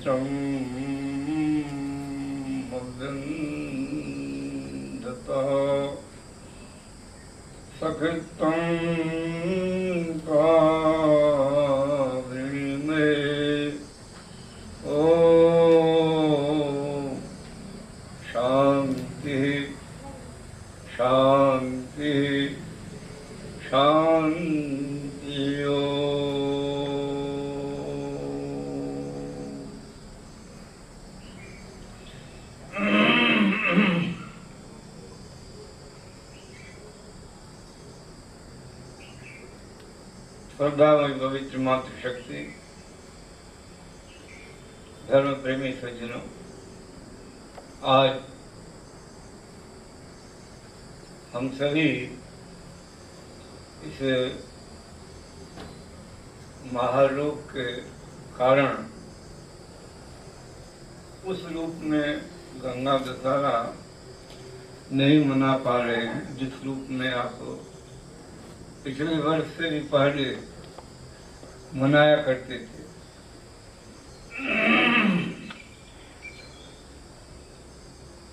पवित्रं मविन्दतः सकृतं कारिणे ॐ शांति शांति शांति। श्रद्धामय पवित्र मातृशक्ति, धर्म प्रेमी सज्जनों, आज हम सभी इस महारोग के कारण उस रूप में गंगा दशहरा नहीं मना पा रहे हैं जिस रूप में आप पिछले वर्ष से भी पहले मनाया करते थे।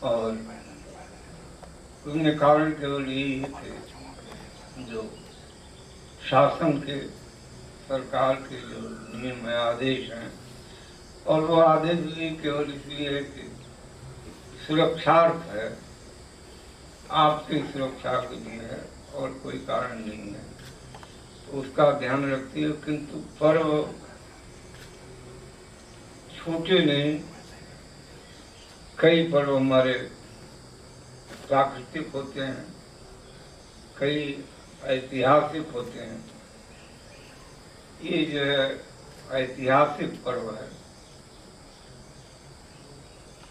और उसमें कारण केवल यही थे जो शासन के, सरकार के जो नियम है, आदेश हैं, और वो आदेश भी केवल इसलिए है कि सुरक्षार्थ है, आपकी सुरक्षा के लिए है और कोई कारण नहीं है, तो उसका ध्यान रखती है। किंतु पर्व छोटे नहीं, कई पर्व हमारे प्राकृतिक होते हैं, कई ऐतिहासिक होते हैं। ये जो है ऐतिहासिक पर्व है,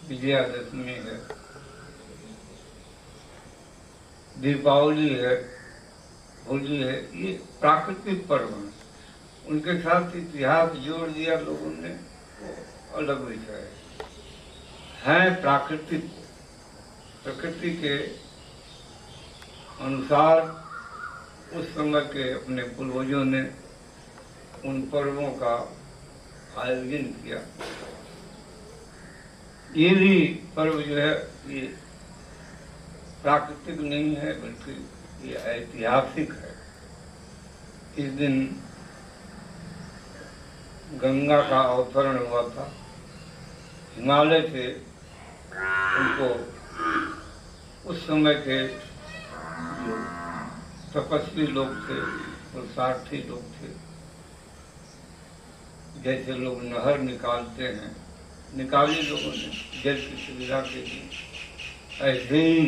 विजयादशमी है, दीपावली है, होली है, ये प्राकृतिक पर्व है। उनके साथ इतिहास जोड़ दिया लोगों ने, वो अलग विषय है। प्राकृतिक, प्रकृति के अनुसार उस समय के अपने पूर्वजों ने उन पर्वों का आयोजन किया। ये भी पर्व जो है ये प्राकृतिक नहीं है बल्कि ये ऐतिहासिक है। इस दिन गंगा का अवतरण हुआ था। हिमालय से उनको उस समय के जो तपस्वी लोग थे, पुरुषार्थी लोग थे, जैसे लोग नहर निकालते हैं, निकाली लोगों ने जल की सुविधा के लिए, ऐसे ही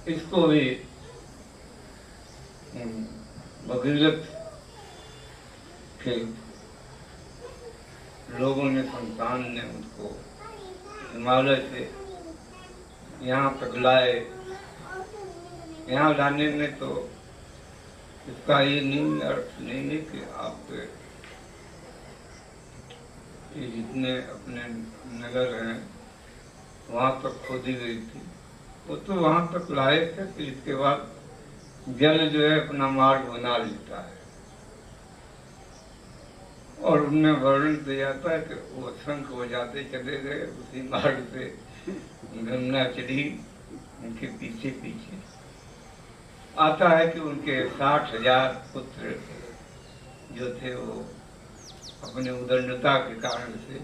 इसको भी भगीरथ के लोगों ने, संतान ने उनको हिमालय से यहाँ तक लाए। यहाँ लाने में तो इसका ये नहीं अर्थ नहीं है कि आप ये जितने अपने नगर हैं वहाँ तक खोदी गई थी, वो तो वहाँ तक लाए थे, फिर इसके बाद जल जो है अपना मार्ग बना लेता है। और उनमें वर्णन किया जाता है कि वो शंख बजाते चले गए उसी मार्ग से, गंगा चली उनके पीछे पीछे। आता है कि उनके 60,000 पुत्र जो थे वो अपने उदंडता के कारण से,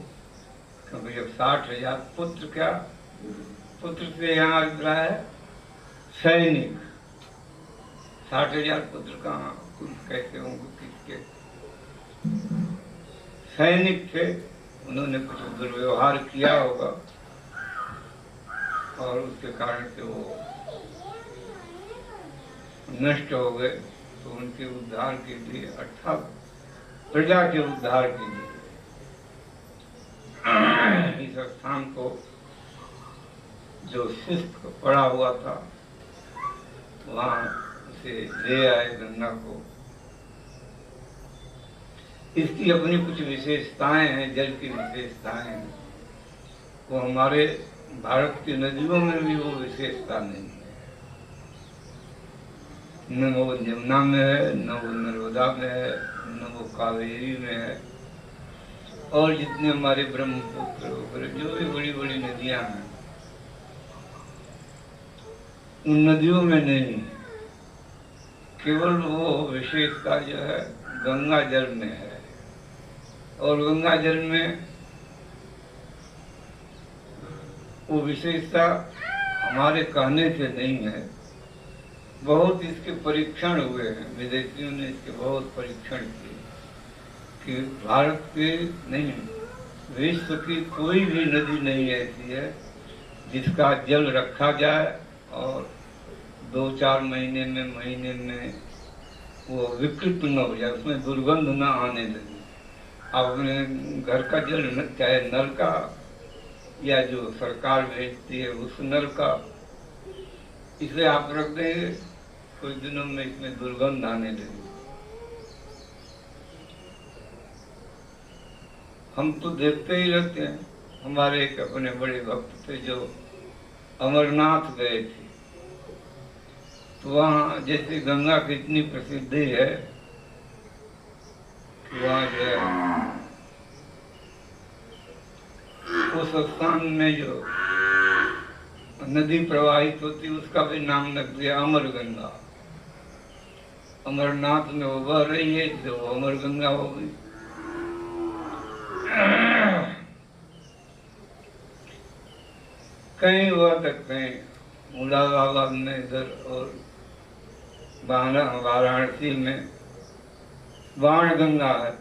क्योंकि जब 60,000 पुत्र, क्या पुत्र से यहाँ रहा है सैनिक, 60,000 पुत्र कहाँ, कैसे होंगे, किसके सैनिक थे, उन्होंने कुछ दुर्व्यवहार किया होगा और उसके कारण से वो नष्ट हो गए। तो उनके उद्धार के लिए, अर्थात प्रजा के उद्धार के लिए इस स्थान को जो शुष्क पड़ा हुआ था वहाँ उसे ले आए, गंगा को। इसकी अपनी कुछ विशेषताएं हैं, जल की विशेषताएं हैं। वो हमारे भारत की नदियों में भी वो विशेषता नहीं है। न वो यमुना में है, न वो नर्मदा में है, न वो कावेरी में है। और जितने हमारे ब्रह्मपुत्र वगैरह जो भी बड़ी बड़ी नदियां हैं, उन नदियों में नहीं, केवल वो विशेषता जो है गंगा जल में है। और गंगा जल में वो विशेषता हमारे कहने से नहीं है, बहुत इसके परीक्षण हुए हैं, विदेशियों ने इसके बहुत परीक्षण किए कि भारत के नहीं, विश्व की कोई भी नदी नहीं ऐसी है जिसका जल रखा जाए और 2-4 महीने में वो विकृत न हो जाए, उसमें दुर्गंध न आने लगे। अपने घर का जल चाहे नल का या जो सरकार भेजती है उस नल का, इसे आप रख देंगे कुछ दिनों में इसमें दुर्गंध आने लगी। हम तो देखते ही रहते हैं। हमारे एक अपने बड़े भक्त थे जो अमरनाथ गए थे, तो वहाँ जैसे गंगा की इतनी प्रसिद्धि है कि वहाँ जो है उस स्थान में जो नदी प्रवाहित होती उसका भी नाम रख दिया अमर गंगा। अमरनाथ में वो बह रही है जो अमर गंगा हो गई। कहीं हुआ तक कहीं मुरादाबाद में इधर और वाराणसी में बाण गंगा है,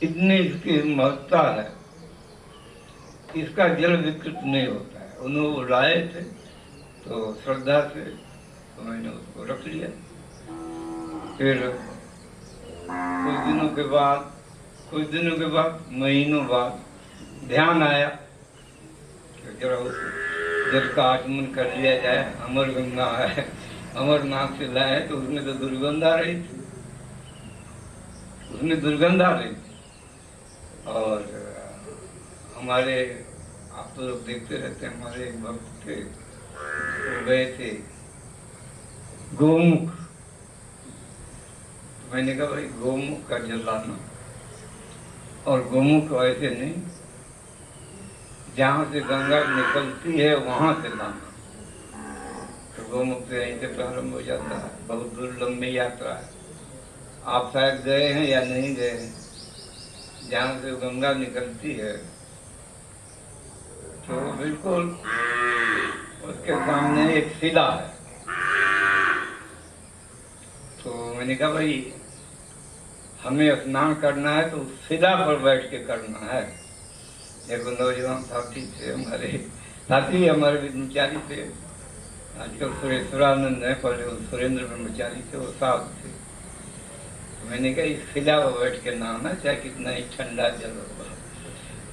इतनी इसकी महत्ता है, इसका जल विकृत नहीं होता है। उन्होंने वो लाए थे तो श्रद्धा से तो मैंने उसको रख लिया। फिर कुछ दिनों के बाद महीनों बाद ध्यान आया कि जरा उस जल का आचमन कर लिया जाए, अमर गंगा है, अमरनाथ से लाए तो उसमें तो दुर्गंध आ रही थी, उसमें दुर्गंध आ रही थी। और हमारे, आप तो लोग देखते रहते हैं, हमारे एक भक्त थे वो गए थे गोमुख। तो मैंने कहा भाई गोमुख का जल लाना, और गोमुख ऐसे नहीं, जहाँ से गंगा निकलती है वहां से लाना। तो गोमुख से यहीं से प्रारंभ हो जाता है, बहुत दूर लंबी यात्रा है। आप शायद गए हैं या नहीं गए हैं, जहाँ से गंगा निकलती है तो बिल्कुल उसके सामने एक शिला है। तो मैंने कहा भाई हमें स्नान करना है तो शिला पर बैठ के करना है। देखो नौजवान साथी थे हमारे, साथी हमारे ब्रह्मचारी थे, आजकल सुरेश्वरानंद है, पहले सुरेंद्र ब्रह्मचारी थे, वो साथ थे। तो मैंने कहा इस शिला पर बैठ के नहाना, चाहे कितना ही ठंडा जल होगा।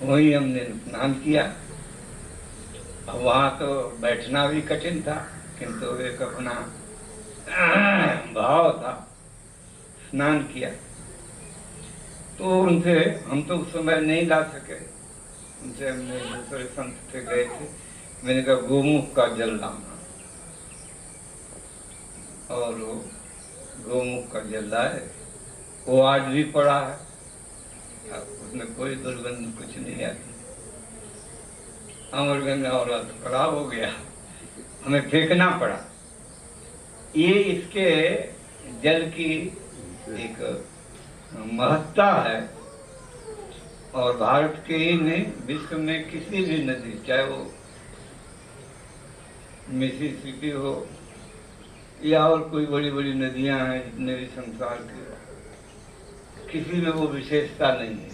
वही हमने स्नान किया। अब वहाँ तो बैठना भी कठिन था, किंतु एक अपना भाव था, स्नान किया। तो उनसे हम तो उस समय नहीं ला सके, उनसे हमने दूसरे संत से गए थे। मैंने कहा गोमुख का जल लाना, और वो गोमुख का जल लाए। वो आज भी पड़ा है, उसमें कोई दुर्गंध कुछ नहीं आती। अमर गंगा वाला तो खराब हो गया, हमें फेंकना पड़ा। ये इसके जल की एक महत्ता है। और भारत के ही नहीं, विश्व में किसी भी नदी, चाहे वो मिसिसिपी हो या और कोई बड़ी बड़ी नदियां हैं जितने भी संसार के, किसी में वो विशेषता नहीं है।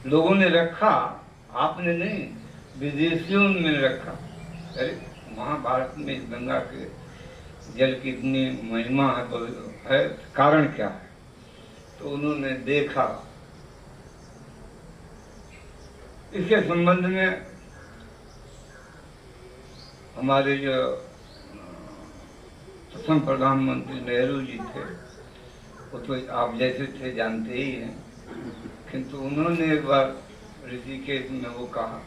लोगों ने रखा, आपने नहीं, विदेशियों ने रखा। अरे महाभारत में इस गंगा के जल की इतनी महिमा है, कारण क्या है? तो उन्होंने देखा। इसके संबंध में हमारे जो प्रथम प्रधानमंत्री नेहरू जी थे, वो तो आप जैसे थे जानते ही हैं, किंतु उन्होंने एक बार ऋषिकेश में वो कहा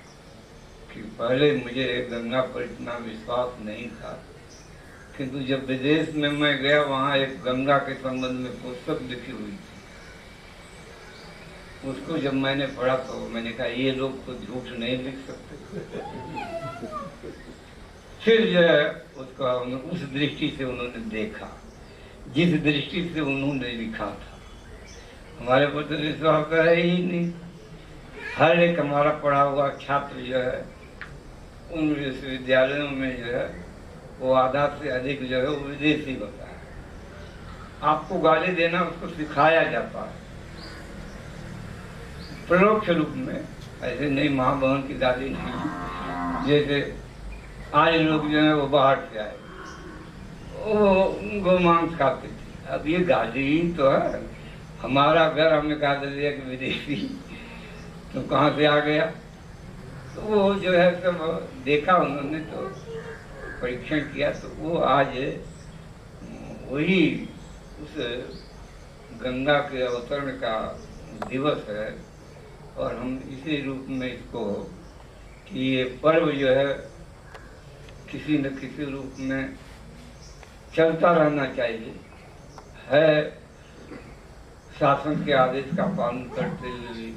कि पहले मुझे गंगा पर इतना विश्वास नहीं था, किंतु जब विदेश में मैं गया वहाँ एक गंगा के संबंध में पुस्तक लिखी हुई थी, उसको जब मैंने पढ़ा तो मैंने कहा ये लोग तो झूठ नहीं लिख सकते। फिर जो है उसका उस दृष्टि से उन्होंने देखा जिस दृष्टि से उन्होंने लिखा था। हमारे पर तो विश्वास है ही नहीं। हर एक हमारा पढ़ा हुआ छात्र जो है उन विश्वविद्यालयों में जो है वो आधा से अधिक जो है वो विदेशी होता है। आपको गाली देना उसको सिखाया जाता है परोक्ष रूप में, ऐसे नहीं माँ बहन की गाली नहीं। जैसे आज लोग जो है वो बाहर से आए, वो गोमांस खाते थे, अब ये गाली ही तो है। हमारा घर हमने कहा था एक विदेशी तो कहाँ से आ गया, तो वो जो है सब देखा उन्होंने, तो परीक्षण किया, तो वो आज वही उस गंगा के अवतरण का दिवस है। और हम इसी रूप में इसको कि ये पर्व जो है किसी न किसी रूप में चलता रहना चाहिए है। शासन के आदेश का पालन करते हुए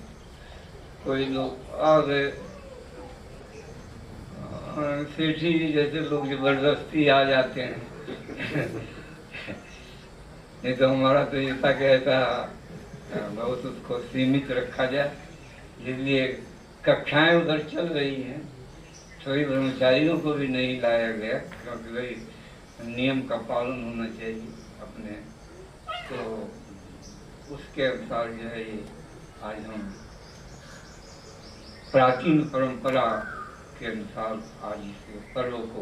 कोई लोग आ गए, सेठी जैसे लोग जबरदस्ती आ जाते हैं नहीं तो हमारा तो ऐसा कहता बहुत उसको सीमित रखा जाए, इसलिए कक्षाएं उधर चल रही हैं। सभी ब्रह्मचारियों को भी नहीं लाया गया क्योंकि भाई नियम का पालन होना चाहिए अपने, तो उसके अनुसार जो है ये आज हम प्राचीन परंपरा के अनुसार आज इस पर्व को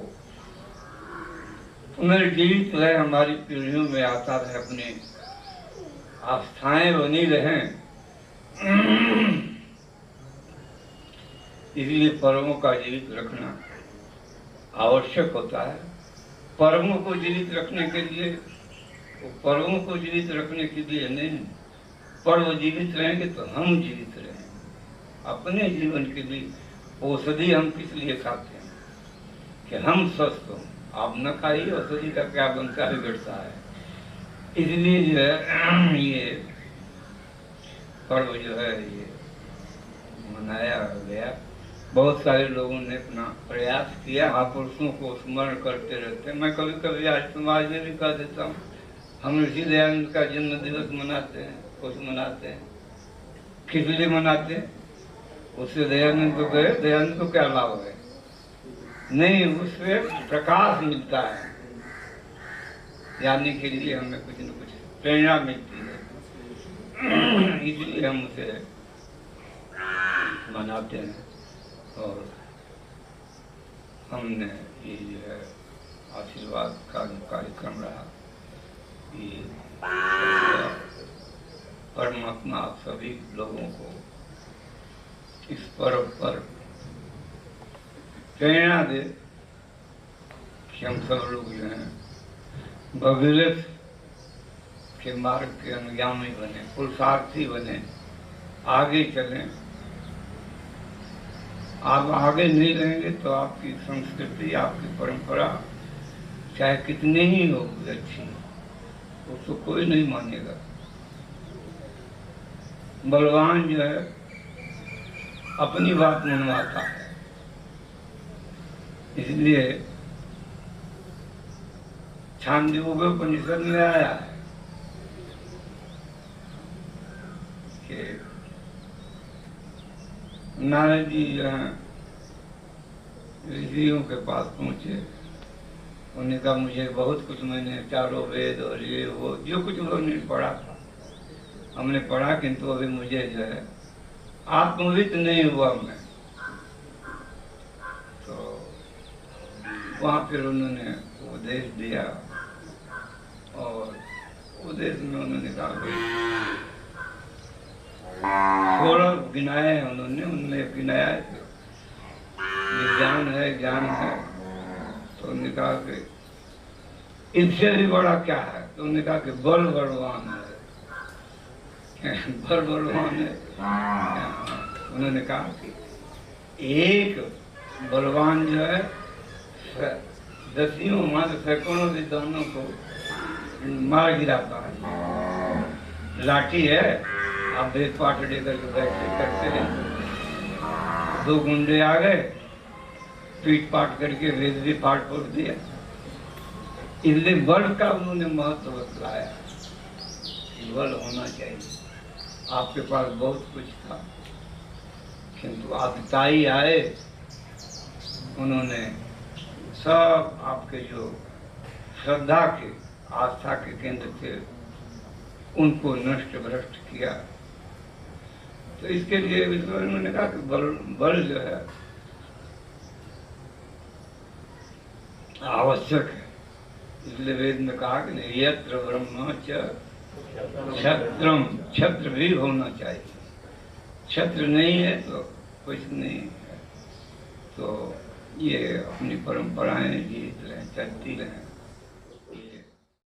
पुनर्जीवित रहे, हमारी पीढ़ियों में आता रहे, अपने आस्थाएं बनी रहें। इसलिए पर्वों का जीवित रखना आवश्यक होता है। पर्वों को जीवित रखने के लिए, पर्वों को जीवित रखने के लिए नहीं, पर्व जीवित रहेंगे तो हम जीवित रहेंगे। अपने जीवन के लिए औषधि हम किस लिए खाते हैं कि हम स्वस्थ हों। आप न खाइए, औषधि का क्या बनता है, बिगड़ता है। इसलिए जो है ये पर्व जो है ये मनाया गया। बहुत सारे लोगों ने अपना प्रयास किया, महापुरुषों को स्मरण करते रहते हैं। मैं कभी कभी आज समाज में भी कह देता हूँ, हम ऋषि दयानंद का जन्म दिवस मनाते हैं, कुछ मनाते हैं, किस लिए मनाते हैं? उससे दयानंद को गए, दयानंद को क्या लाभ है? नहीं, उससे प्रकाश मिलता है, जानने के लिए हमें कुछ न कुछ प्रेरणा मिलती है, इसलिए हम उसे मनाते हैं। और हमने ये जो है आशीर्वाद का जो कार्यक्रम रहा, ये परमात्मा आप सभी लोगों को इस पर्व पर प्रेरणा दे कि हम सब लोग जो हैं भगीरथ के मार्ग के अनुगामी बने, पुरुषार्थी बने, आगे चलें। आप आगे नहीं रहेंगे तो आपकी संस्कृति, आपकी परंपरा चाहे कितनी ही हो अच्छी, उसको कोई नहीं मानेगा। बलवान जो है अपनी बात मनवाता है, इसलिए छांदोग्य उपनिषद में आया है कि नारद जी जो है ऋषियों के पास पहुंचे, उन्होंने कहा मुझे बहुत कुछ, मैंने चारों वेद और ये वो जो कुछ उन्होंने पढ़ा था हमने पढ़ा, किंतु अभी मुझे जो है आत्मवित नहीं हुआ मैं। तो वहाँ फिर उन्होंने उपदेश दिया और उपदेश में उन्होंने कहा 16 गिनाए हैं उन्होंने, उनमें गिनाया ये ज्ञान है, ज्ञान है। तो उन्होंने कहा कि इससे भी बड़ा क्या है? तो उन्होंने कहा कि बल बलवान है, बल बलवान है। उन्होंने कहा कि एक बलवान जो है दसियों मात्र सैकड़ों विद्वानों को मार गिराता है। लाठी है, आप वेद पाठ लेकर के बैठे करते हैं, 2 गुंडे आ गए, पीट पाट करके वेद भी पाठ पढ़ दिया। इसलिए बल का उन्होंने महत्व बतलाया, बल होना चाहिए। आपके पास बहुत कुछ था, किंतु आपताई आए, उन्होंने सब आपके जो श्रद्धा के, आस्था के केंद्र थे, उनको नष्ट भ्रष्ट किया। तो इसके लिए उन्होंने कहा कि बल जो है आवश्यक है। इसलिए वेद में कहा कि नहीं, यत्र ब्रह्म क्षत्रम, क्षत्र भी होना चाहिए। क्षत्र नहीं है तो कुछ नहीं है। तो ये अपनी परंपराएं जीवित रहें, चलती रहें।